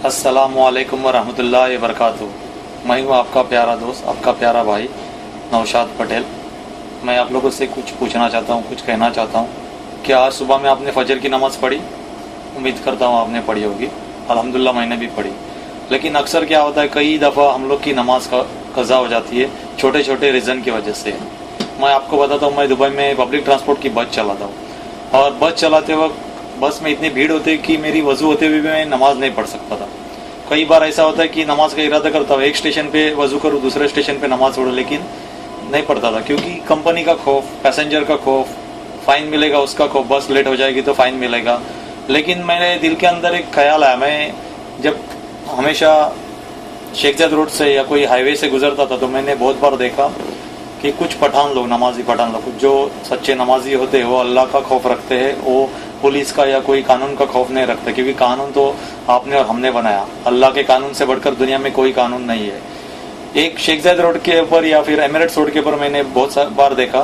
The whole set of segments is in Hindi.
अस्सलामुअलैकुम वरहमतुल्लाहि वबरकातुहू। मैं हूँ आपका प्यारा दोस्त, आपका प्यारा भाई नौशाद पटेल। मैं आप लोगों से कुछ पूछना चाहता हूँ, कुछ कहना चाहता हूँ। क्या आज सुबह में आपने फजर की नमाज़ पढ़ी? उम्मीद करता हूँ आपने पढ़ी होगी। अल्हम्दुलिल्लाह मैंने भी पढ़ी। लेकिन अक्सर क्या होता है, कई दफ़ा हम लोग की नमाज का कज़ा हो जाती है छोटे छोटे रीज़न की वजह से। मैं आपको बताता हूँ, मैं दुबई में पब्लिक ट्रांसपोर्ट की बस चलाता हूँ और बस चलाते वक्त बस में इतनी भीड़ होती है कि मेरी वज़ू होते हुए भी मैं नमाज़ नहीं पढ़ सकता था। कई बार ऐसा होता है कि नमाज का इरादा करता हूँ, एक स्टेशन पे वज़ू करूँ, दूसरे स्टेशन पे नमाज़ पढ़ूँ, लेकिन नहीं पढ़ता था क्योंकि कंपनी का खौफ, पैसेंजर का खौफ, फ़ाइन मिलेगा उसका खौफ, बस लेट हो जाएगी तो फ़ाइन मिलेगा। लेकिन मेरे दिल के अंदर एक ख्याल आया, मैं जब हमेशा शेख ज़ायद रोड से या कोई हाईवे से गुजरता था तो मैंने बहुत बार देखा कि कुछ पठान लोग, नमाजी पठान लोग जो सच्चे नमाजी होते हैं, वो अल्लाह का खौफ रखते हैं, वो पुलिस का या कोई कानून का खौफ नहीं रखते, क्योंकि कानून तो आपने और हमने बनाया। अल्लाह के कानून से बढ़कर दुनिया में कोई कानून नहीं है। एक शेख ज़ायद रोड के ऊपर या फिर एमिरेट्स रोड के ऊपर मैंने बहुत बार देखा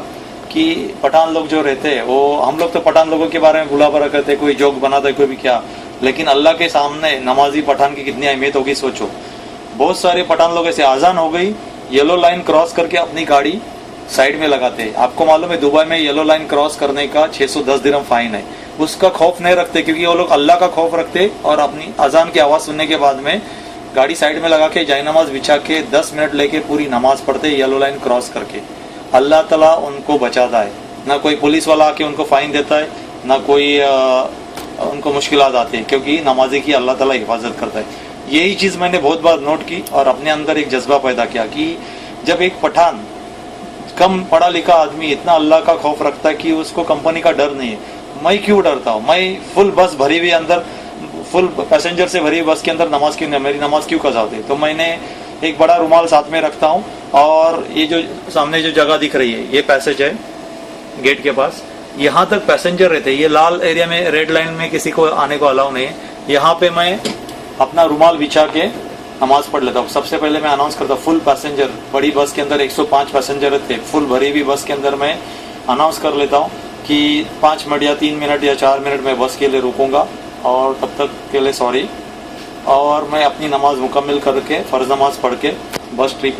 कि पठान लोग जो रहते हैं, वो हम लोग तो पठान लोगों के बारे में बुला भरा करते, कोई जोक बनाता है, कोई भी क्या, लेकिन अल्लाह के सामने नमाजी पठान की कितनी अहमियत होगी सोचो। बहुत सारे पठान लोग ऐसे, आज़ान हो गई, येलो लाइन क्रॉस करके अपनी गाड़ी साइड में लगाते हैं। आपको मालूम है दुबई में येलो लाइन क्रॉस करने का 610 दिरहम फाइन है। उसका खौफ नहीं रखते क्योंकि वो लोग अल्लाह का खौफ रखते और अपनी अजान की आवाज़ सुनने के बाद में गाड़ी साइड में लगा के जाय नमाज बिछा के 10 मिनट लेके पूरी नमाज पढ़ते येलो लाइन क्रॉस करके। अल्लाह ताला उनको बचाता है, ना कोई पुलिस वाला आके उनको फाइन देता है, ना कोई उनको मुश्किलात आती है, क्योंकि नमाजी की अल्लाह ताला हिफाजत करता है। यही चीज़ मैंने बहुत बार नोट की और अपने अंदर एक जज्बा पैदा किया कि जब एक पठान, कम पढ़ा लिखा आदमी इतना अल्लाह का खौफ रखता है कि उसको कंपनी का डर नहीं है, मैं क्यों डरता हूँ? मैं फुल बस भरी हुई अंदर, फुल पैसेंजर से भरी बस के अंदर नमाज क्यों, मेरी नमाज क्यों कज़ा होती है? तो मैंने एक बड़ा रुमाल साथ में रखता हूँ और ये जो सामने जो जगह दिख रही है, ये पैसेज है गेट के पास, यहाँ तक पैसेंजर रहते हैं। ये लाल एरिया में, रेड लाइन में किसी को आने को अलाउ नहीं है। यहाँ पे मैं अपना रुमाल बिछा के नमाज पढ़ लेता हूँ। सबसे पहले मैं अनाउंस करता हूँ, फुल पैसेंजर, बड़ी बस के अंदर 105 पैसेंजर थे, फुल भरी हुई बस के अंदर मैं अनाउंस कर लेता हूँ कि 5 मिनट या 3 मिनट या 4 मिनट में बस के लिए रुकूंगा और तब तक के लिए सॉरी। और मैं अपनी नमाज मुकम्मल करके फ़र्ज़ नमाज पढ़ के बस ट्रिप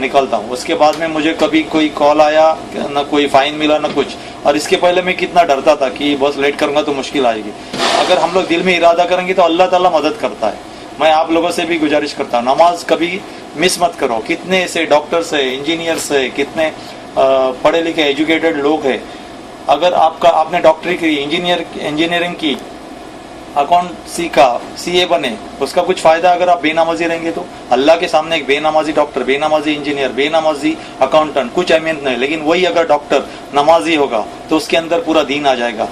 निकलता हूँ। उसके बाद में मुझे कभी कोई कॉल आया, ना कोई फ़ाइन मिला, ना कुछ। और इसके पहले मैं कितना डरता था कि बस लेट करूँगा तो मुश्किल आएगी। अगर हम लोग दिल में इरादा करेंगे तो अल्लाह ताला मदद करता है। मैं आप लोगों से भी गुजारिश करता हूँ, नमाज कभी मिस मत करो। कितने ऐसे डॉक्टर्स है, इंजीनियर्स है, कितने पढ़े लिखे एजुकेटेड लोग हैं। अगर आपने डॉक्टरी की, इंजीनियरिंग की, अकाउंट सीखा, सीए बने, उसका कुछ फ़ायदा अगर आप बेनमाजी रहेंगे तो? अल्लाह के सामने एक बेनमाजी डॉक्टर, बेनमाजी इंजीनियर, बेनमाजी अकाउंटेंट कुछ अहमियत नहीं, लेकिन वही अगर डॉक्टर नमाजी होगा तो उसके अंदर पूरा दीन आ जाएगा।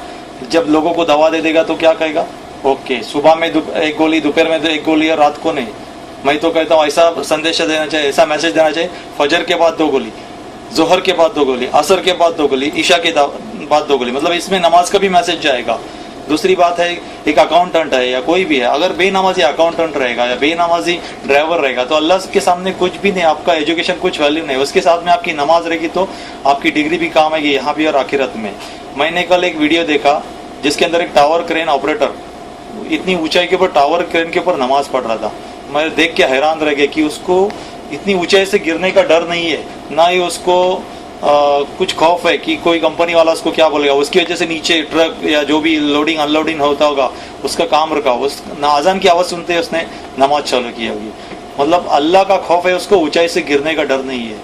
जब लोगों को दवा दे देगा तो क्या कहेगा? ओके, सुबह में एक गोली, दोपहर में एक गोली और रात को नहीं। मैं तो कहता हूँ ऐसा संदेश देना चाहिए, ऐसा मैसेज देना चाहिए, फजर के बाद 2 गोली, जोहर के बाद 2 गोली, असर के बाद 2 गोली, ईशा के बाद 2 गोली। मतलब इसमें नमाज का भी मैसेज जाएगा। दूसरी बात है, एक अकाउंटेंट है या कोई भी है, अगर बेनमाजी अकाउंटेंट रहेगा या बेनमाजी ड्राइवर रहेगा तो अल्लाह के सामने कुछ भी नहीं, आपका एजुकेशन कुछ वैल्यू नहीं। उसके साथ में आपकी नमाज रहेगी तो आपकी डिग्री भी काम आएगी यहाँ भी और आखिरत में। मैंने कल एक वीडियो देखा जिसके अंदर एक टावर क्रेन ऑपरेटर इतनी ऊंचाई के ऊपर टावर क्रेन के ऊपर नमाज पढ़ रहा था। मैं देख के हैरान रह गया कि उसको इतनी ऊंचाई से गिरने का डर नहीं है, ना ही उसको कुछ खौफ है कि कोई कंपनी वाला उसको क्या बोलेगा। उसकी वजह से नीचे ट्रक या जो भी लोडिंग अनलोडिंग होता होगा उसका काम रुका, उस आज़ान की आवाज़ सुनते ही उसने नमाज चालू की होगी। मतलब अल्लाह का खौफ है, उसको ऊंचाई से गिरने का डर नहीं है।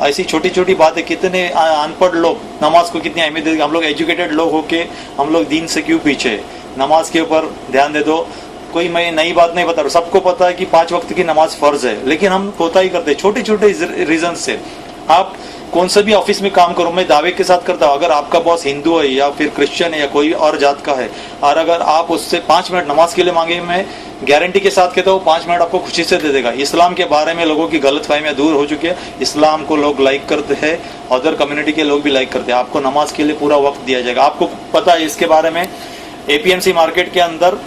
ऐसी छोटी छोटी बातें, कितने अनपढ़ लोग नमाज को कितनी अहमियत देते, हम लोग एजुकेटेड लोग होके हम लोग दीन से क्यों पीछे? नमाज के ऊपर ध्यान दे दो। कोई मैं नई बात नहीं बता रहा, सबको पता है कि 5 वक्त की नमाज फ़र्ज है, लेकिन हम कोताही करते हैं छोटे छोटे रीज़न से। आप कौन से भी ऑफिस में काम करो, मैं दावे के साथ करता हूँ, अगर आपका बॉस हिंदू है या फिर क्रिश्चियन है या कोई और जात का है, और अगर आप उससे 5 मिनट नमाज के लिए मांगे, मैं गारंटी के साथ कहता हूँ 5 मिनट आपको खुशी से दे देगा। इस्लाम के बारे में लोगों की गलतफहमियां दूर हो चुकी है। इस्लाम को लोग लाइक करते हैं, अदर कम्युनिटी के लोग भी लाइक करते हैं। आपको नमाज के लिए पूरा वक्त दिया जाएगा। आपको पता है इसके बारे में, एपीएमसी मार्केट के अंदर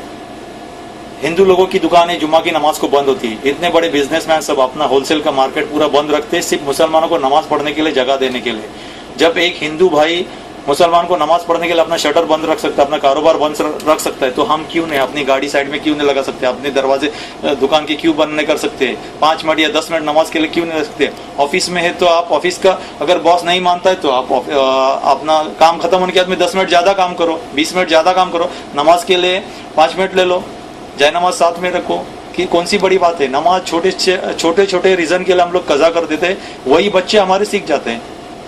हिंदू लोगों की दुकानें जुम्मा की नमाज को बंद होती है। इतने बड़े बिजनेसमैन सब अपना होलसेल का मार्केट पूरा बंद रखते हैं सिर्फ मुसलमानों को नमाज पढ़ने के लिए, जगह देने के लिए। जब एक हिंदू भाई मुसलमान को नमाज पढ़ने के लिए अपना शटर बंद रख सकता है, अपना कारोबार बंद रख सकता है, तो हम क्यों नहीं अपनी गाड़ी साइड में क्यों नहीं लगा सकते, अपने दरवाजे दुकान के क्यों बंद नहीं कर सकते, 5 मिनट या 10 मिनट नमाज के लिए क्यों नहीं रख सकते। ऑफिस में है तो आप ऑफिस का अगर बॉस नहीं मानता है तो आप अपना काम खत्म होने के बाद में 10 मिनट ज़्यादा काम करो, 20 मिनट ज़्यादा काम करो, नमाज के लिए 5 मिनट ले लो, जय नमाज साथ में रखो, कि कौन सी बड़ी बात है। नमाज छोटे छोटे रीज़न के लिए हम लोग कज़ा कर देते हैं, वही बच्चे हमारे सीख जाते हैं।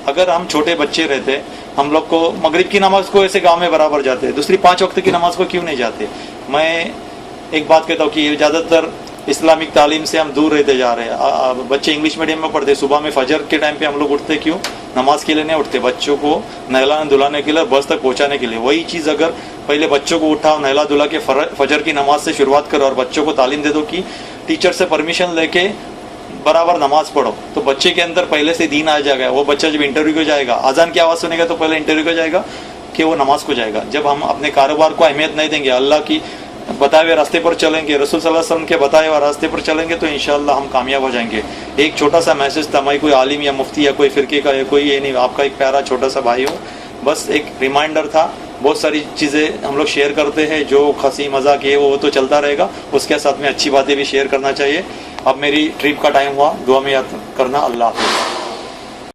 अगर हम छोटे बच्चे रहते, हम लोग को मगरिब की नमाज को ऐसे गांव में बराबर जाते हैं, दूसरी 5 वक्त की नमाज को क्यों नहीं जाते। मैं एक बात कहता हूँ कि ज़्यादातर इस्लामिक तालीम से हम दूर रहते जा रहे हैं। बच्चे इंग्लिश मीडियम में पढ़ते, सुबह में फजर के टाइम पे हम लोग उठते, क्यों, नमाज के लिए नहीं उठते, बच्चों को नहलाने धुलाने के लिए, बस तक पहुंचाने के लिए। वही चीज़ अगर पहले बच्चों को उठाओ, नहला धुला के फजर की नमाज से शुरुआत करो और बच्चों को तालीम दे दो कि टीचर से परमिशन लेके बराबर नमाज पढ़ो, तो बच्चे के अंदर पहले से दीन आ जाएगा। वो बच्चा जब इंटरव्यू को जाएगा, अजान की आवाज़ सुनेगा तो पहले इंटरव्यू को जाएगा कि वो नमाज को जाएगा। जब हम अपने कारोबार को अहमियत नहीं देंगे, अल्लाह की बताए हुए रास्ते पर चलेंगे, रसूल सल्लल्लाहु अलैहि वसल्लम के बताए हुए रास्ते पर चलेंगे, तो इंशाअल्लाह हम कामयाब हो जाएंगे। एक छोटा सा मैसेज था, मैं कोई आलिम या मुफ्ती या कोई फिरके का या कोई ये नहीं, आपका एक प्यारा छोटा सा भाई हूँ, बस एक रिमाइंडर था। बहुत सारी चीज़ें हम लोग शेयर करते हैं, जो हंसी मजाक ये वो तो चलता रहेगा, उसके साथ में अच्छी बातें भी शेयर करना चाहिए। अब मेरी ट्रिप का टाइम हुआ, दुआ में याद करना। अल्लाह हाफ़िज़।